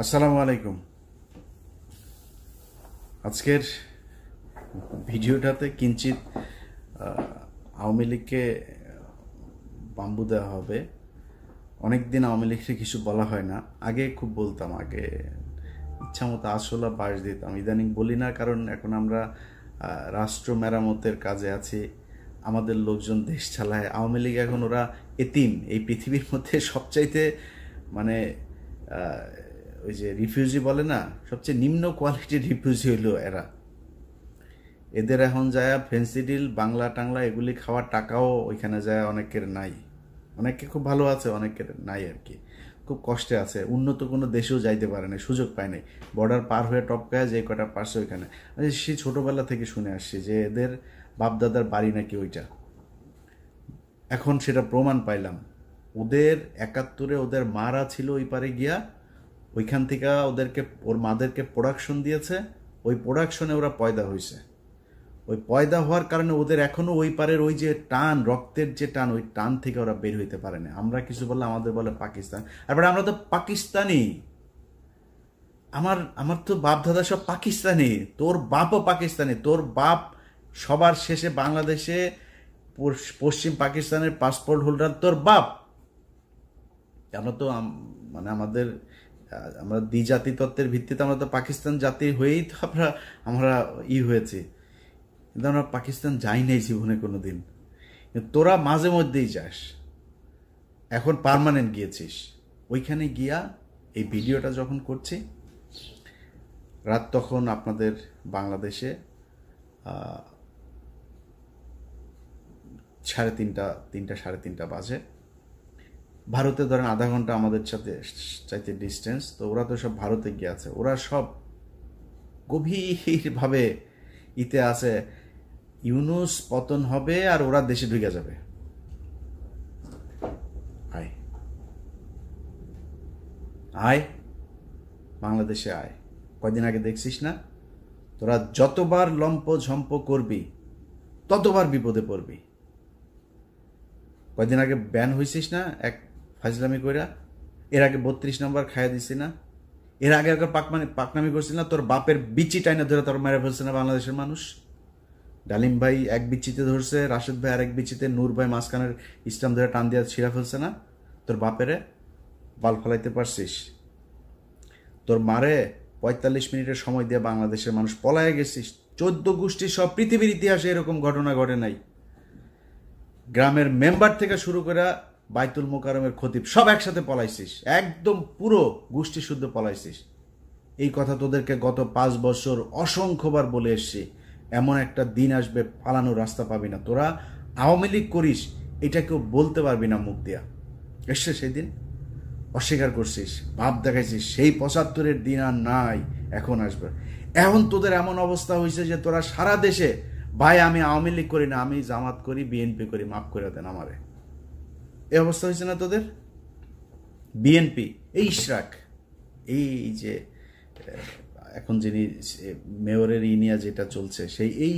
আসসালামু আলাইকুম। আজকের ভিডিওটাতে কিঞ্চিত আওয়ামী লীগকে বাম্বু দেওয়া হবে। অনেকদিন আওয়ামী লীগকে কিছু বলা হয় না, আগে খুব বলতাম, আগে ইচ্ছা মতো আসলা বাস দিতাম। ইদানিং বলি না, কারণ এখন আমরা রাষ্ট্র মেরামতের কাজে আছি, আমাদের লোকজন দেশ চালায়। আওয়ামী লীগ এখন ওরা এতিম, এই পৃথিবীর মধ্যে সবচাইতে মানে ওই যে রিফিউজি বলে না, সবচেয়ে নিম্ন কোয়ালিটির রিফিউজি হইল এরা। এদের এখন যায় ফেন্সিডিল বাংলা টাংলা এগুলি খাওয়ার টাকাও ওইখানে যায় অনেকের নাই। অনেকে খুব ভালো আছে, অনেকের নাই আর কি, খুব কষ্টে আছে। উন্নত কোনো দেশেও যাইতে পারে না, সুযোগ পায় নাই। বর্ডার পার হয়ে টপকায় যে কটা পারছে ওইখানে। সে ছোটোবেলা থেকে শুনে আসছি যে এদের বাপদাদার বাড়ি নাকি ওইটা। এখন সেটা প্রমাণ পাইলাম। ওদের ৭১-এ ওদের মারা ছিল ওই পারে গিয়া, ওইখান থেকে ওদেরকে ওর মাদেরকে প্রোডাকশন দিয়েছে, ওই প্রোডাকশনে ওরা পয়দা হয়েছে। ওই পয়দা হওয়ার কারণে ওদের এখনো ওই পারের ওই যে টান, রক্তের যে টান, ওই টান থেকে ওরা বের হইতে পারে না। আমরা কিছু বললে আমাদের বলে পাকিস্তান, আর আমরা তো পাকিস্তানি। আমার তো বাপ দাদা সব পাকিস্তানি, তোর বাপও পাকিস্তানি। তোর বাপ সবার শেষে বাংলাদেশে পশ্চিম পাকিস্তানের পাসপোর্ট হোল্ডার তোর বাপ। আমরা তো মানে আমরা দ্বিজাতি তত্ত্বের ভিত্তিতে আমরা তো পাকিস্তান জাতি হয়েই তো আমরা হয়েছি, কিন্তু আমরা পাকিস্তান যাই নাই জীবনে কোনো দিন। তোরা মাঝে মধ্যেই যাস, এখন পার্মানেন্ট গিয়েছিস। ওইখানে গিয়া এই ভিডিওটা যখন করছি, রাত তখন আপনাদের বাংলাদেশে 3:30 বাজে। ভারতে ধরেন আধা ঘন্টা আমাদের সাথে চাইতে ডিস্টেন্স, তো ওরা তো সব ভারতে গিয়ে আছে। ওরা সব গভীরভাবে ইতে আছে, ইউনূস পতন হবে আর ওরা দেশে ঢুকে যাবে। আয় আয় বাংলাদেশে আয়। কয়দিন আগে দেখছিস না, তোরা যতবার লম্প ঝম্প করবি ততবার বিপদে পড়বি। কয়দিন আগে ব্যান হয়েছিস না এক ফাজলামি কইরা, এর আগে 32 নম্বর খাইয়া দিছি না, এর আগে একবার পাকনামি করছিল না, তোর বাপের বিচি টাইনা ধরে তোর মেরে ফেলছে না বাংলাদেশের মানুষ। ডালিম ভাই এক বিচিতে ধরছে, রাশেদ ভাই আরেক বিচিতে, নূর ভাই মাঝখানের ইসলাম ধরে টান দিয়া ছিঁড়া ফেলছে না। তোর বাপেরে বাল ফেলাইতে পারছিস? তোর মারে 45 মিনিটের সময় দিয়ে বাংলাদেশের মানুষ পলায় গেছিস। 14 গোষ্ঠী সব পৃথিবীর ইতিহাসে এরকম ঘটনা ঘটে নাই। গ্রামের মেম্বার থেকে শুরু করে বাইতুল মোকাররমের খতিব সব একসাথে পলাইছিস, একদম পুরো গোষ্ঠী শুদ্ধ পলাইছিস। এই কথা তোদেরকে গত 5 বছর অসংখ্যবার বলে এসছি। এমন একটা দিন আসবে পালানোর রাস্তা পাবি না। তোরা আওয়ামী লীগ করিস, এটা কেউ বলতে পারবি না মুখ দিয়া। এসছে সেই দিন, অস্বীকার করছিস, ভাব দেখাইছিস। সেই 75-এর দিন আর নাই, এখন আসবে। এখন তোদের এমন অবস্থা হয়েছে যে তোরা সারা দেশে, ভাই আমি আওয়ামী লীগ করি না, আমি জামাত করি, বিএনপি করি, মাফ করে দেন আমারে। এই অবস্থা হয়েছে না তোদের? বিএনপি, এই ইশরাক, এই যে এখন যিনি মেয়রের ইনিয়া যেটা চলছে, সেই এই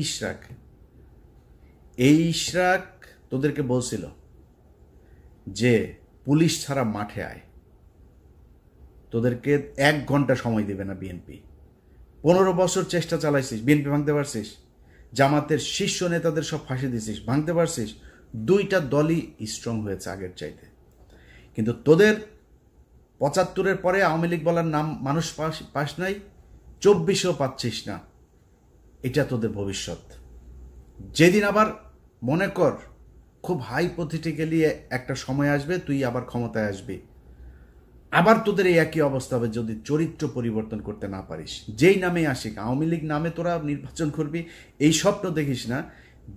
ইশরাক তোদেরকে বলছিল যে পুলিশ ছাড়া মাঠে আয়। তোদেরকে 1 ঘন্টা সময় দেবে না বিএনপি। 15 বছর চেষ্টা চালাইছিস, বিএনপি ভাঙতে পারছিস? জামাতের শীর্ষ নেতাদের সব ফাঁসি দিছিস, ভাঙতে পারছিস? 2টা দলই স্ট্রং হয়েছে আগের চাইতে। কিন্তু তোদের 75-এর পরে আওয়ামী লীগ বলার নাম মানুষ পাস নাই, 24-এও পাচ্ছিস না। এটা তোদের ভবিষ্যৎ। যেদিন আবার মনে কর খুব হাইপোথেটিক্যালি একটা সময় আসবে, তুই আবার ক্ষমতায় আসবি, আবার তোদের এই একই অবস্থা হবে যদি চরিত্র পরিবর্তন করতে না পারিস। যেই নামে আসিক, আওয়ামী লীগ নামে তোরা নির্বাচন করবি, এই স্বপ্ন দেখিস না।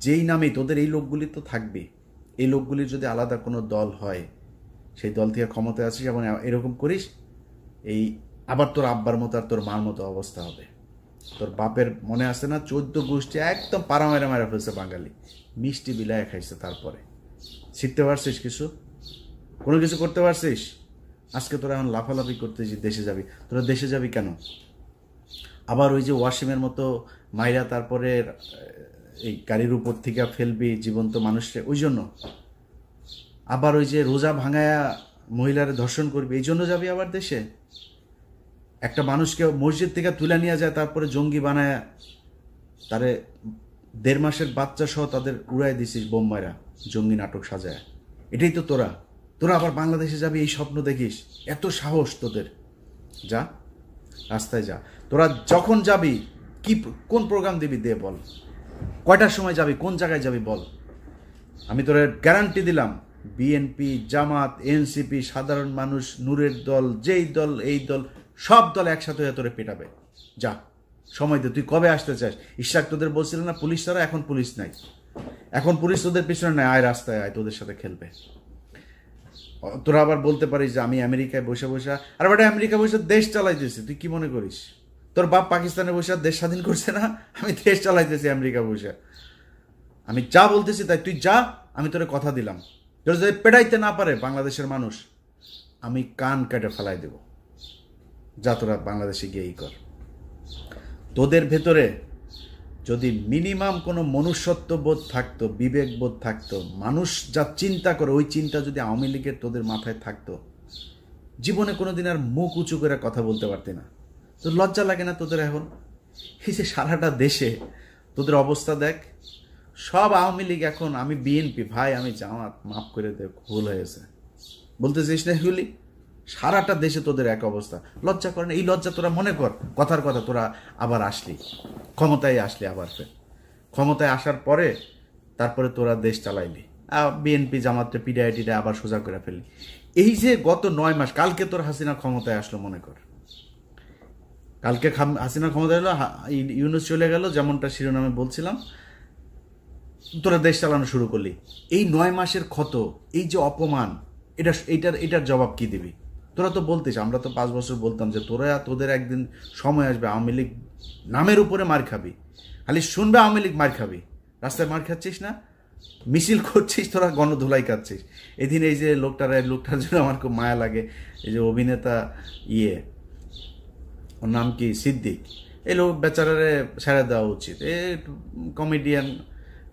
যেই নামে তোদের এই লোকগুলি তো থাকবে, এই লোকগুলির যদি আলাদা কোনো দল হয়, সেই দল থেকে ক্ষমতায় আসিস এবং এরকম করিস, এই আবার তোর আব্বার মতো আর তোর মার মতো অবস্থা হবে। তোর বাপের মনে আছে না, 14 গোষ্ঠী একদম পাড়া মেরা মেরা ফেলছে বাঙালি, মিষ্টি বিলায় খাইছে। তারপরে শিখতে পারছিস কিছু? কোনো কিছু করতে পারছিস? আজকে তোরা এখন লাফালাফি করতে যে দেশে যাবি। তোরা দেশে যাবি কেন? আবার ওই যে ওয়াসিমের মতো মাইরা তারপরে এই গাড়ির উপর থেকে ফেলবি জীবন্ত মানুষকে, ওই জন্য? আবার ওই যে রোজা ভাঙায়া মহিলারে ধর্ষণ করবি, এই জন্য যাবি আবার দেশে? একটা মানুষকে মসজিদ থেকে তুলে নিয়ে যায়, তারপরে জঙ্গি বানায় তারে 1.5 মাসের বাচ্চা সহ তাদের উড়াই দিছিস বোম্বাইরা, জঙ্গি নাটক সাজায়। এটাই তো তোরা আবার বাংলাদেশে যাবি এই স্বপ্ন দেখিস? এত সাহস তোদের? যা, রাস্তায় যা। তোরা যখন যাবি কোন প্রোগ্রাম দিবি দে বল, কয়টার সময় যাবি, কোন জায়গায় যাবি বল। আমি তোরা গ্যারান্টি দিলাম, বিএনপি, জামাত, এনসিপি, সাধারণ মানুষ, নূরের দল, যেই দল এই দল, সব দল একসাথে হয়ে তোরে পেটাবে। যা, সময় দে। তুই কবে আসতে চাস? ইশরাক তোদের বলছিল না পুলিশ ছাড়া? এখন পুলিশ নাই, এখন পুলিশ তোদের পিছনে নাই। আয় রাস্তায় আয়, তোদের সাথে খেলবে। তোরা আবার বলতে পারিস যে আমি আমেরিকায় বসে বসে, আর বেটা আমেরিকা বসে দেশ চালাইতেছি, তুই কি মনে করিস? তোর বাপ পাকিস্তানে বসে দেশ স্বাধীন করছে না? আমি দেশ চালাইতেছি আমেরিকা বসে। আমি যা বলতেছি তাই, তুই যা, আমি তোরে কথা দিলাম। তোর যদি পেটাইতে না পারে বাংলাদেশের মানুষ, আমি কান কেটে ফেলাই দেব। যা, তোরা বাংলাদেশে গিয়েই কর। তোদের ভেতরে যদি মিনিমাম কোনো মনুষ্যত্ব বোধ থাকতো, বিবেক বোধ থাকতো, মানুষ যা চিন্তা করে ওই চিন্তা যদি আওয়ামী লীগের তোদের মাথায় থাকতো, জীবনে কোনোদিন আর মুখ উঁচু করে কথা বলতে পারতি না। তো লজ্জা লাগে না তোদের এখন? এই যে সারাটা দেশে তোদের অবস্থা দেখ, সব আওয়ামী লীগ এখন, আমি বিএনপি ভাই, আমি জামাত, মাফ করে দে, ভুল হয়েছে বলতেছিস না এগুলি? সারাটা দেশে তোদের এক অবস্থা। লজ্জা করে না? এই লজ্জা তোরা মনে কর, কথার কথা তোরা আবার আসলি, ক্ষমতায় আসলি, আবার ফের ক্ষমতায় আসার পরে তারপরে তোরা দেশ চালাইলি, বিএনপি জামাতটা পিডিআইটিটা আবার সোজা করে ফেললি। এই যে গত 9 মাস, কালকে তোর হাসিনা ক্ষমতায় আসলো, মনে কর কালকে হাসিনা ক্ষমতায় এলো, ইউনূস চলে গেল, যেমনটা শিরোনামে বলছিলাম, তোরা দেশ চালানো শুরু করলি। এই 9 মাসের ক্ষত, এই যে অপমান, এটার জবাব কি দিবি? তোরা তো বলতিস, আমরা তো 5 বছর বলতাম যে তোদের একদিন সময় আসবে আওয়ামী লীগ নামের উপরে মার খাবি, খালি শুনবে আওয়ামী লীগ মার খাবি। রাস্তায় মার খাচ্ছিস না, মিছিল করছিস, তোরা গণধুলাই খাচ্ছিস। এদিন এই যে লোকটার জন্য আমার খুব মায়া লাগে, এই যে অভিনেতা ওর নাম কি, সিদ্দিক, এই লোক বেচারারে ছেড়ে দেওয়া উচিত। এ কমেডিয়ান।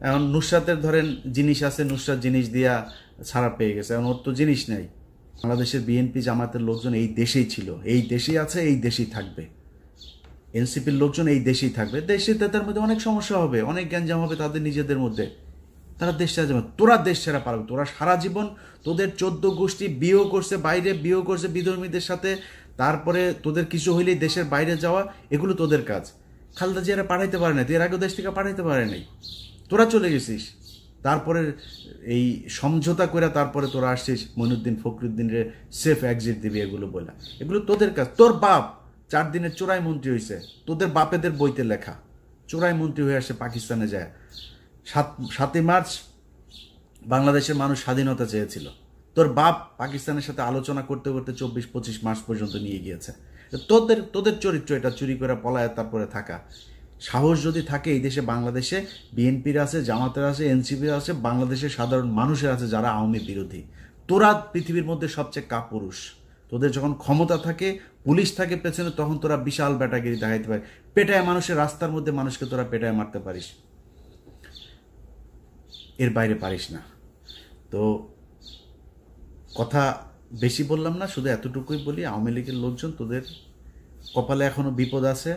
এখন নুসরাতের ধরেন জিনিস আছে, নুসরাত জিনিস দিয়া ছাড়া পেয়ে গেছে, এখন ওর তো জিনিস নেই। বাংলাদেশের বিএনপি জামাতের লোকজন এই দেশেই ছিল, এই দেশেই আছে, এই দেশেই থাকবে। এনসিপির লোকজন এই দেশেই থাকবে। দেশে তাদের মধ্যে অনেক সমস্যা হবে, অনেক গ্যাঞ্জাম হবে তাদের নিজেদের মধ্যে, তারা দেশ ছেড়ে যাবে। তোরা দেশ ছেড়া পারবে? তোরা সারা জীবন তোদের 14 গোষ্ঠী বিয়েও করছে, বাইরে বিয়েও করছে বিধর্মীদের সাথে, তারপরে তোদের কিছু হইলেই দেশের বাইরে যাওয়া, এগুলো তোদের কাজ। খালেদা জিয়ারা পাঠাইতে পারে না, এর আগেও দেশ থেকে পাঠাইতে পারে নাই, তোরা চলে গেছিস। তারপরে এই সমঝোতা করে তারপরে তোরা আসছিস মঈনুদ্দিন ফখরুদ্দিনের সেফ এক্সিট দিবি, এগুলো বলে, এগুলো তোদের কাজ। তোর বাপ 4 দিনের চোরাই মন্ত্রী হয়েছে, তোদের বাপেদের বইতে লেখা, চোরাই মন্ত্রী হয়ে আসে পাকিস্তানে যায়। 7ই মার্চ বাংলাদেশের মানুষ স্বাধীনতা চেয়েছিল, তোর বাপ পাকিস্তানের সাথে আলোচনা করতে করতে 24-25 মার্চ পর্যন্ত নিয়ে গিয়েছে। তোদের চরিত্র এটা, চুরি করে পলায় তারপরে থাকা। সাহস যদি থাকে এই দেশে, বাংলাদেশে বিএনপির আছে, জামাতের আছে, এনসিপির আছে, বাংলাদেশের সাধারণ মানুষের আছে যারা আওয়ামী বিরোধী। তোরা পৃথিবীর মধ্যে সবচেয়ে কাপুরুষ। তোদের যখন ক্ষমতা থাকে, পুলিশ থাকে পেছনে, তখন তোরা বিশাল ব্যাটাগিরি দেখাইতে পারে, পেটায় মানুষের, রাস্তার মধ্যে মানুষকে তোরা পেটায় মারতে পারিস, এর বাইরে পারিস না। তো কথা বেশি বললাম না, শুধু এতটুকুই বলি, আওয়ামী লীগের লোকজন তোদের কপালে এখনো বিপদ আছে।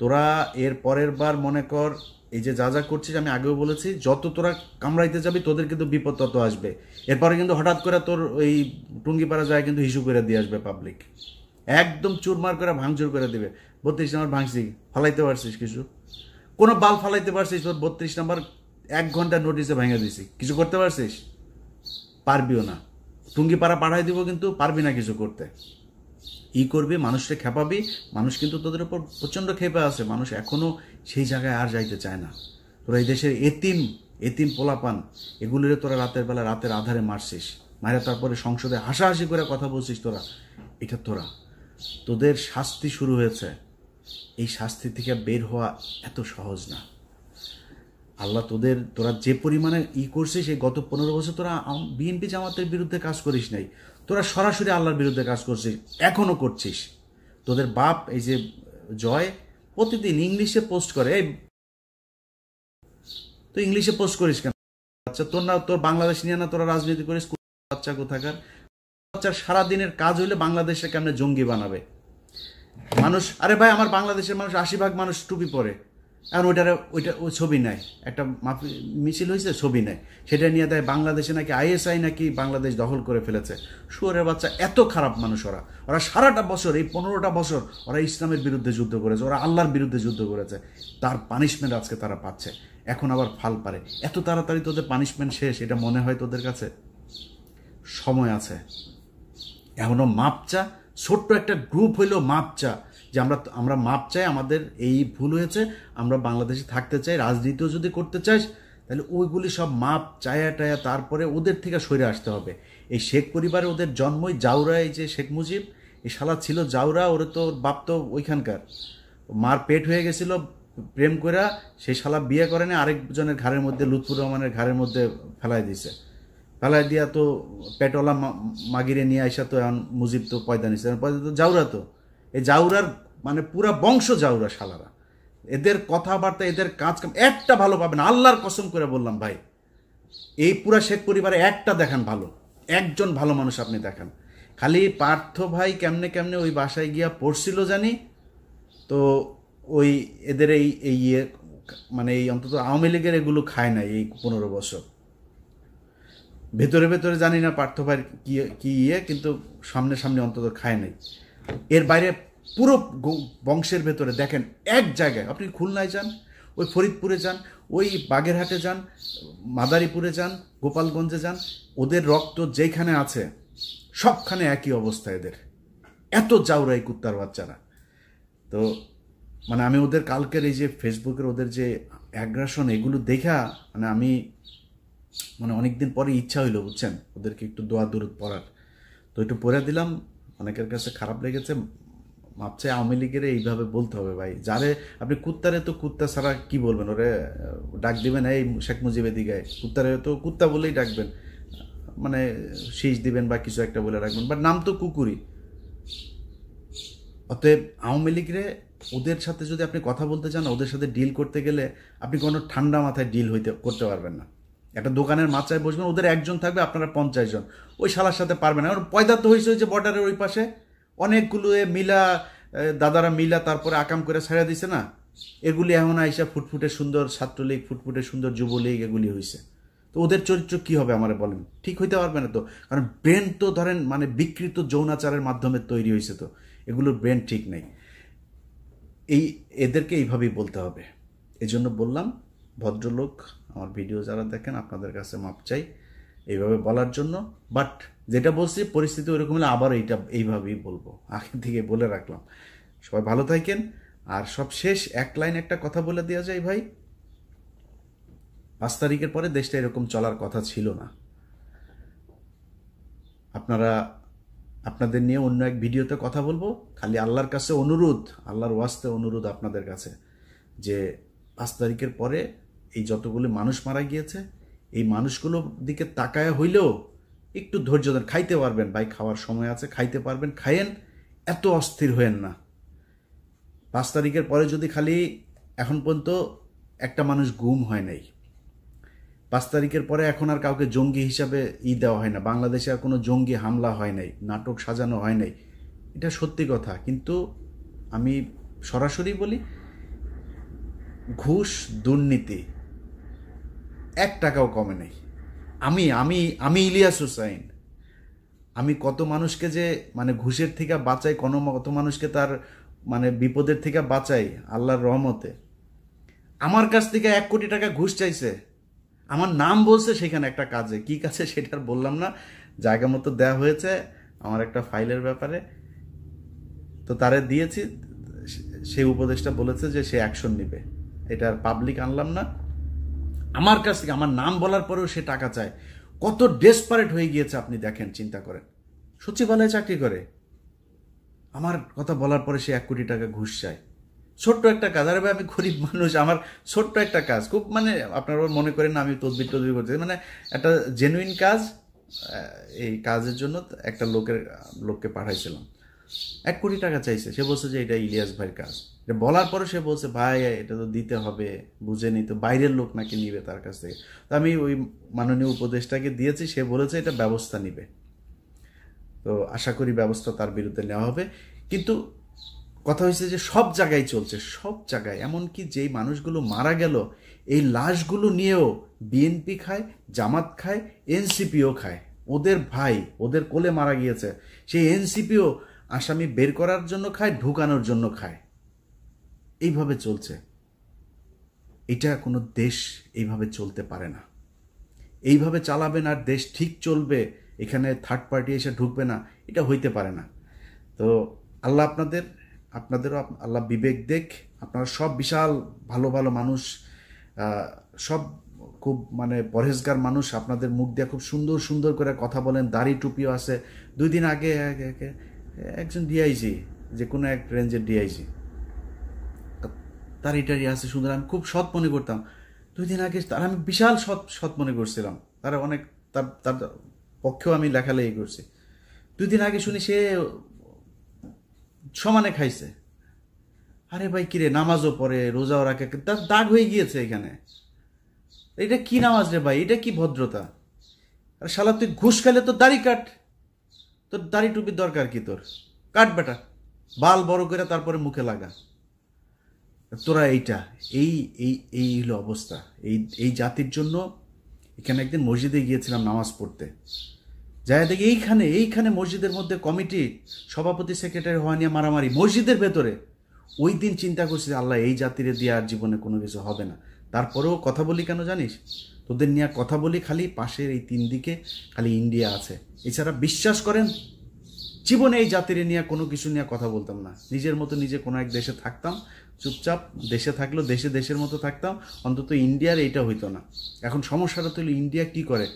তোরা এর পরের বার মনে কর, এই যে যা করছিস, আমি আগেও বলেছি, যত তোরা কামড়াইতে যাবি তোদের কিন্তু বিপদ তত আসবে। এরপরে কিন্তু হঠাৎ করে তোর ওই টুঙ্গিপাড়া যায় কিন্তু হিসু করে দিয়ে আসবে পাবলিক, একদম চুরমার করে ভাঙচুর করে দিবে। 32 নম্বর ভাঙছি, ফালাইতে পারছিস কিছু? কোনো বাল ফালাইতে পারছিস? তোর 32 নম্বর 1 ঘন্টা নোটিসে ভেঙে দিছি, কিছু করতে পারছিস? পারবিও না। টুঙ্গিপাড়া পাঠাই দিব, কিন্তু পারবি না কিছু করতে। করবি, মানুষকে খেপাবি, মানুষ কিন্তু তোদের উপর প্রচণ্ড খেপে আছে, মানুষ এখনো সেই জায়গায় আর যাইতে চায় না। তোরা এই দেশের এতিম পোলাপান, এগুলোরে তোরা রাতের বেলা রাতের আধারে মারছিস, মায়েরা তারপরে সংসদে হাসাহাসি করে কথা বলছিস। এটা তোদের শাস্তি শুরু হয়েছে। এই শাস্তি থেকে বের হওয়া এত সহজ না। আল্লাহ তোরা যে পরিমাণে করছিস, এই গত 15 বছর তোরা বিএনপি জামাতের বিরুদ্ধে কাজ করিস নাই, তোরা সরাসরি আল্লাহর বিরুদ্ধে কাজ করছিস, এখনো করছিস। তোদের বাপ এই যে জয় প্রতিদিন ইংলিশে পোস্ট করে, তুই ইংলিশে পোস্ট করিস কেন? আচ্ছা, তোর বাংলাদেশ নিয়ে না তোরা রাজনীতি করিস? বাচ্চা কোথাকার বাচ্চার সারাদিনের কাজ হইলে বাংলাদেশে কেমনে জঙ্গি বানাবে। মানুষ, আরে ভাই আমার বাংলাদেশের মানুষ 80% মানুষ টুপি পরে, এখন ওইটা ওই ছবি নেয়, একটা মিছিল হয়েছে ছবি নেয়, সেটা নিয়ে দেয় বাংলাদেশে নাকি আইএসআই নাকি বাংলাদেশ দখল করে ফেলেছে। শুয়োরের বাচ্চা, এত খারাপ মানুষ ওরা। ওরা সারাটা বছর, এই 15টা বছর ওরা ইসলামের বিরুদ্ধে যুদ্ধ করেছে, ওরা আল্লাহর বিরুদ্ধে যুদ্ধ করেছে, তার পানিশমেন্ট আজকে তারা পাচ্ছে। এখন আবার ফাল পারে। এত তাড়াতাড়ি তোদের পানিশমেন্ট শেষ এটা মনে হয় তোদের কাছে? সময় আছে, এখনো মাপ চা। ছোট্ট একটা গ্রুপ হইলেও মাপ চা, যে আমরা মাপ চাই, আমাদের এই ভুল হয়েছে, আমরা বাংলাদেশে থাকতে চাই, রাজনীতিও যদি করতে চাই তাহলে ওইগুলি সব মাপ চায়া টায়া তারপরে ওদের থেকে সরে আসতে হবে। এই শেখ পরিবারে ওদের জন্মই জাউরা, এই যে শেখ মুজিব, এই শালা ছিল জাউরা, ওর তো বাপ তো ওইখানকার, মার পেট হয়ে গেছিল প্রেম কইরা, সেই শালা বিয়ে করেনি, আরেকজনের ঘাড়ের মধ্যে, লুৎফুর রহমানের ঘাড়ের মধ্যে ফেলাই দিছে। ফেলাই দিয়া তো পেটওয়ালা মাগিরে নিয়ে আসা, তো এখন মুজিব তো পয়দা নিছে, পয়দা তো জাউরা, তো এই জাউরার মানে পুরা বংশ জাউরা শালারা। এদের কথাবার্তা, এদের কাজ কাম একটা ভালো পাবেন, আল্লাহর কসম করে বললাম ভাই। এই পুরা শেখ পরিবারে একটা দেখান ভালো, একজন ভালো মানুষ আপনি দেখান। খালি পার্থ ভাই কেমনে কেমনে ওই বাসায় গিয়া পড়ছিল জানি, তো ওই এদের এই ইয়ে মানে এই অন্তত আওয়ামী লীগের এগুলো খায় নাই এই 15 বছর। ভেতরে ভেতরে জানি না পার্থ ভাই কি ইয়ে, কিন্তু সামনে সামনে অন্তত খায় নাই। এর বাইরে পুরো বংশের ভেতরে দেখেন, এক জায়গায় আপনি খুলনায় যান, ওই ফরিদপুরে যান, ওই বাগেরহাটে যান, মাদারীপুরে যান, গোপালগঞ্জে যান, ওদের রক্ত যেখানে আছে সবখানে একই অবস্থা এদের। এত জাউরাই কুত্তার বাচ্চারা। তো মানে আমি ওদের কালকের এই যে ফেসবুকের ওদের যে অ্যাগ্রাসন, এগুলো দেখা মানে আমি মানে অনেকদিন পরে ইচ্ছা হইলো, বুঝছেন, ওদেরকে একটু দোয়া দুরুদ পড়ার। তো একটু পড়ে দিলাম, অনেকের কাছে খারাপ লেগেছে। ভাবছে আওয়ামী লীগের এইভাবে বলতে হবে ভাই, যারে আপনি কুত্তারে তো কুত্তা ছাড়া কি বলবেন, ওরে ডাক দিবেন এই শেখ মুজিবের দিকে, কুত্তারে তো কুত্তা বলেই ডাকবেন, মানে শীষ দিবেন বা কিছু একটা বলে রাখবেন, বাট নাম তো কুকুরই। অতএব আওয়ামী লীগরে ওদের সাথে যদি আপনি কথা বলতে চান, ওদের সাথে ডিল করতে গেলে আপনি কোনো ঠান্ডা মাথায় ডিল করতে পারবেন না। একটা দোকানের মাচায় বসবেন, ওদের একজন থাকবে, আপনারা 50 জন, ওই শালার সাথে পারবেন না। পয়দা তো হয়েছে ওই যে বর্ডারের ওই পাশে অনেকগুলো মিলা দাদারা মিলা তারপরে আকাম করে ছেড়ে দিছে না, এগুলি এখন আইসা ফুটফুটে সুন্দর ছাত্রলীগ, ফুটফুটে সুন্দর যুবলীগ, এগুলি হয়েছে। তো ওদের চরিত্র কি হবে আমারে বলেন? ঠিক হইতে পারবে না তো, কারণ ব্রেন তো ধরেন মানে বিকৃত যৌনাচারের মাধ্যমে তৈরি হয়েছে, তো এগুলোর ব্রেন ঠিক নেই। এদেরকে এইভাবেই বলতে হবে। এই জন্য বললাম, ভদ্রলোক আমার ভিডিও যারা দেখেন আপনাদের কাছে মাপ চাই এইভাবে বলার জন্য। বাট যেটা বলছি পরিস্থিতি ওইরকম হলে আবার এইভাবেই বলবো, আগে থেকে বলে রাখলাম। সবাই ভালো থাকেন। আর সব শেষ এক লাইন একটা কথা বলে দেওয়া যায় ভাই, 5 তারিখের পরে দেশটা এরকম চলার কথা ছিল না। আপনাদের নিয়ে অন্য এক ভিডিওতে কথা বলবো। খালি আল্লাহর কাছে অনুরোধ, আল্লাহর ওয়াস্তে অনুরোধ আপনাদের কাছে, যে 5 তারিখের পরে এই যতগুলো মানুষ মারা গিয়েছে, এই মানুষগুলোর দিকে তাকায় হইলেও একটু ধৈর্য ধরে খাইতে পারবেন ভাই, খাওয়ার সময় আছে, খাইতে পারবেন, খাইয়েন, এত অস্থির হয়েন না। 5 তারিখের পরে যদি খালি এখন পর্যন্ত একটা মানুষ গুম হয় নাই, 5 তারিখের পরে এখন আর কাউকে জঙ্গি হিসাবে দেওয়া হয় না, বাংলাদেশে আর কোনো জঙ্গি হামলা হয় নাই, নাটক সাজানো হয় নাই, এটা সত্যি কথা। কিন্তু আমি সরাসরি বলি, ঘুষ দুর্নীতি 1 টাকাও কমে নেই। আমি আমি আমি ইলিয়াস হুসাইন, আমি কত মানুষকে যে মানে ঘুষের থেকে বাঁচাই, কত মানুষকে তার মানে বিপদের থেকে বাঁচাই আল্লাহর রহমতে। আমার কাছ থেকে 1 কোটি টাকা ঘুষ চাইছে, আমার নাম বলছে সেখানে একটা কাজে, কি কাজে সেটা বললাম না, জায়গা মতো দেওয়া হয়েছে আমার একটা ফাইলের ব্যাপারে, তো তারে দিয়েছি, সেই উপদেশটা বলেছে যে সে অ্যাকশন নেবে, এটা আর পাবলিক আনলাম না। আমার কাছ থেকে আমার নাম বলার পরেও সে টাকা চায়, কত ডেসপারেট হয়ে গিয়েছে আপনি দেখেন, চিন্তা করেন। সচিবালয়ে চাকরি করে, আমার কথা বলার পরে সে 1 কোটি টাকা ঘুষ চায়। ছোট্ট একটা কাজ, আরে ভাই আমি গরিব মানুষ, আমার ছোট্ট একটা কাজ, খুব মানে আপনারা মনে করেন না আমি তদবির করতে, মানে একটা জেনুইন কাজ, এই কাজের জন্য একটা লোককে পাঠাইছিলাম, 1 কোটি টাকা চাইছে। সে বলছে যে এটা ইলিয়াস ভাইয়ের কাজ। বলার পরে সে বলছে ভাই এটা তো দিতে হবে, বুঝে নি তো, বাইরের লোক নাকি নিবে তার কাছ থেকে। তো আমি ওই মাননীয় উপদেষ্টাকে দিয়েছি, সে বলেছে এটা ব্যবস্থা নিবে, তো আশা করি ব্যবস্থা তার বিরুদ্ধে নেওয়া হবে। কিন্তু কথা হয়েছে যে সব জায়গায় চলছে, সব জায়গায়, এমনকি যেই মানুষগুলো মারা গেল এই লাশগুলো নিয়েও বিএনপি খায়, জামাত খায়, এনসিপিও খায়। ওদের ভাই ওদের কোলে মারা গিয়েছে, সেই এনসিপিও আসামি বের করার জন্য খায়, ঢুকানোর জন্য খায়। এইভাবে চলছে। এটা কোনো দেশ এইভাবে চলতে পারে না। এইভাবে চালাবেন আর দেশ ঠিক চলবে, এখানে থার্ড পার্টি এসে ঢুকবে না, এটা হইতে পারে না। তো আল্লাহ আপনাদেরও আল্লাহ বিবেক দেখ। আপনারা সব বিশাল ভালো ভালো মানুষ, সব খুব মানে পরহেজগার মানুষ, আপনাদের মুখ দিয়ে খুব সুন্দর সুন্দর করে কথা বলেন, দাড়ি টুপিও আছে। 2 দিন আগে একজন ডিআইজি, যে কোনো এক রেঞ্জের ডিআইজি, তার এটারই আছে সুন্দর, আমি খুব সৎ মনে করতাম। 2 দিন আগে তার আমি বিশাল সৎ মনে করছিলাম, তারা অনেক তার পক্ষেও আমি লেখালেখি করছি। 2 দিন আগে শুনি সে সমানে খাইছে। আরে ভাই কিরে, নামাজও পড়ে, রোজাও রাখে, তার দাগ হয়ে গিয়েছে এখানে। এটা কি নামাজ রে ভাই, এটা কি ভদ্রতা? আর শালা তুই ঘুষ খেলে তো দাড়ি কাট, তোর দাড়ি টুপির দরকার কি? তোর কাট বেটা, বাল বড় করে তারপরে মুখে লাগা। তোরা এইটা এই এই এই হলো অবস্থা। এই জাতির জন্য এখানে একদিন মসজিদে গিয়েছিলাম নামাজ পড়তে, যাই দেখি এইখানে মসজিদের মধ্যে কমিটি সভাপতি সেক্রেটারি হওয়া নিয়ে মারামারি মসজিদের ভেতরে। ওই দিন চিন্তা করছি, আল্লাহ এই জাতিরে দিয়ে আর জীবনে কোনো কিছু হবে না। তারপরেও কথা বলি কেন জানিস? তোদের নিয়ে কথা বলি খালি পাশের এই 3 দিকে খালি ইন্ডিয়া আছে, এছাড়া বিশ্বাস করেন জীবনে এই জাতিরে নিয়ে কোনো কিছু নিয়ে কথা বলতাম না। নিজের মতো নিজে কোনো এক দেশে থাকতাম, চুপচাপ দেশে থাকলেও দেশের মতো থাকতাম, অন্তত ইন্ডিয়ার এইটা হইতো না। এখন সমস্যাটা তো হলো ইন্ডিয়া কি করে,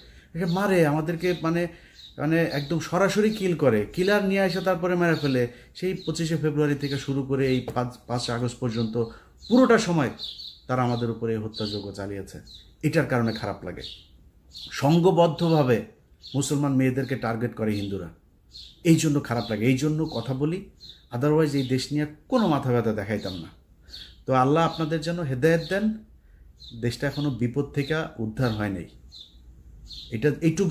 মারে আমাদেরকে, মানে একদম সরাসরি কিল করে, কিলার নিয়ে এসে তারপরে মেরে ফেলে। সেই 25শে ফেব্রুয়ারি থেকে শুরু করে এই 5 আগস্ট পর্যন্ত পুরোটা সময় তারা আমাদের উপরে হত্যাযজ্ঞ চালিয়েছে। এটার কারণে খারাপ লাগে। সংঘবদ্ধভাবে মুসলমান মেয়েদেরকে টার্গেট করে হিন্দুরা, এই জন্য খারাপ লাগে, এই জন্য কথা বলি। আদারওয়াইজ এই দেশ নিয়ে কোনো মাথা ব্যথা দেখাইতাম না। তো আল্লাহ আপনাদের যেন হেদায়েত দেন। দেশটা এখনো বিপদ থেকে উদ্ধার হয় নাই, এইটুক